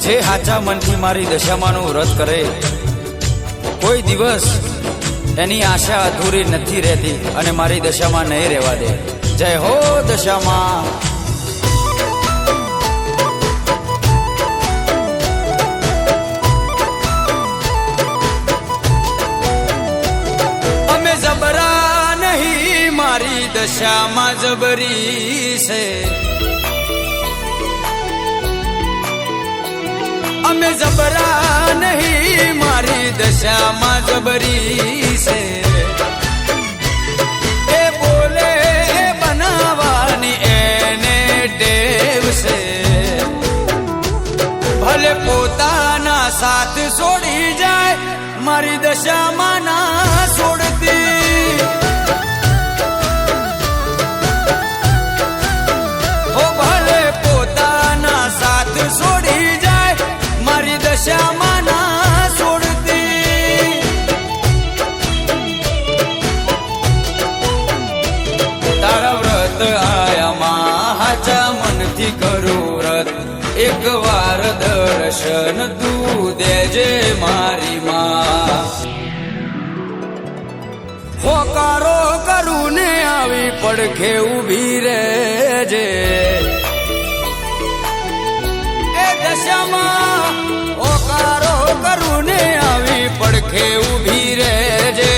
જે હાચા મનથી મારી દશામાનું વ્રત કરે કોઈ દિવસ એની આશા અધૂરી નથી રહેતી અને મારી દશામાં નહીં રહેવા દે. જય હો દશામાં. અમે જબરા નહીં, મારી દશામાં જબરી છે. અમે જબરા નહીં, મારી દશામાં જબરી છે. એ બોલે બનાવવાની એને ટેવ છે. ભલે પોતાના સાથ છોડી જાય, મારી દશામાં ના છોડતી. ઓ ભલે પોતાના સાથ છોડી જાય, મારી દશામાં ના છોડતી. તારા વ્રત આયામાં હાચા મનથી કરું વ્રત. એક વાર દર્શન તું દેજે મારી માં. હોકારો કરું ને આવી પડખે ઊભી રહેજે. એ દશામાં હોકારો કરું ને આવી પડખે ઊભી રહેજે.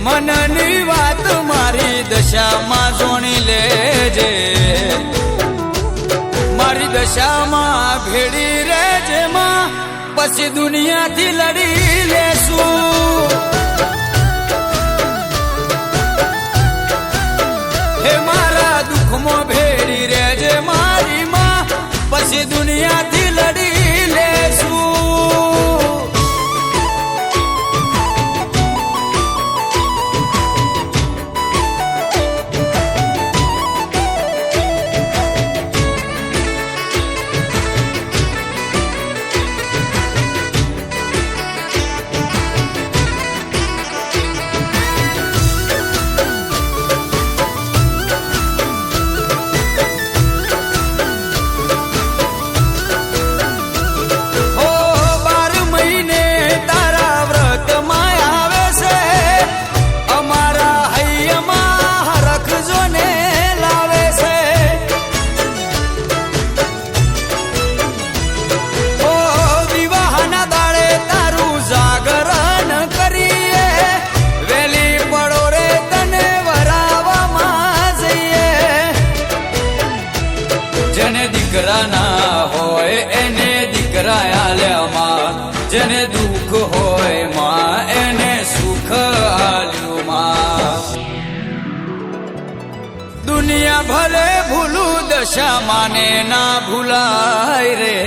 મનની વાત મારી દશામાં જોણી લેજે. મારી દશામાં ભેડી રહેજે માં, પછી દુનિયાથી લડી લેશું. હે મારા દુઃખમાં ભેડી રહેજે મારી માં, પછી દુનિયાથી લડી લેશું. જેને દુઃખ હોય માં એને સુખ આલ્યું માં. દુનિયા ભલે ભૂલું દશા માને ના ભૂલાય રે.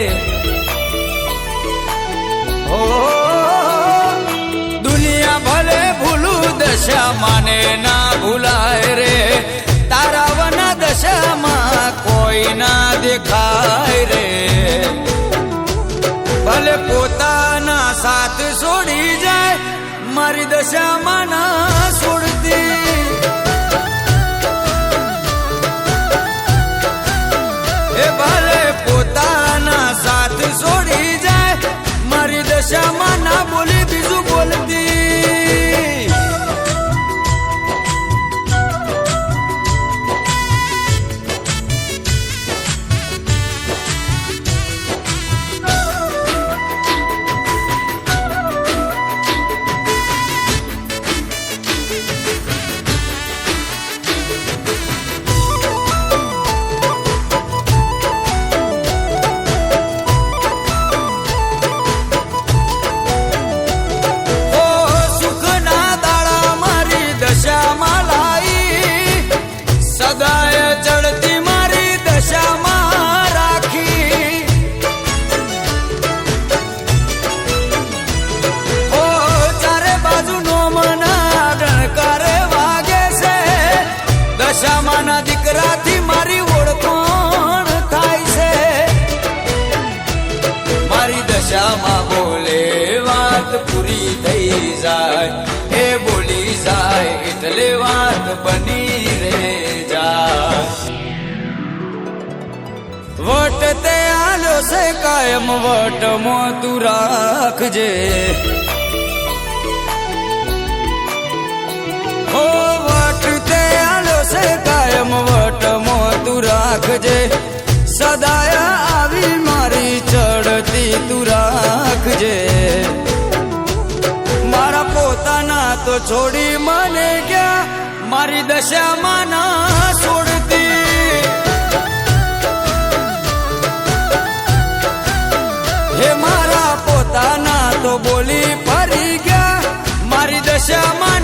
હો દુનિયા ભલે ભૂલું દશા માને ના ભૂલાય રે. તારા વના દશામાં કોઈ ના દેખાય રે. ભલે પોતાના સાથ છોડી જાય, મારી દશામાં ના છોડતી. એ ભલે પોતાના સાથ છોડી જાય, મારી દશામાં ના બોલી બીજું બોલતી. દશામાના દીકરાથી મારી ઓળખાણ થાય છે. મારી દશામાં બોલે વાત પૂરી થઈ જાય. એ બોલી જાય એટલે વાત બની રે જાય. વટ તે આલો છે કાયમ વટમો તું રાખજે. ઓ વટ તે આલો છે કાયમ વટમો તું રાખજે. સદાય આવી મારી ચડતી તું રાખજે. મારા પોતાના તો છોડી મને ગયા, મારી દશામાં ના છોડતી. હે મારા પોતાના તો બોલી ફરી ગયા, મારી દશામાં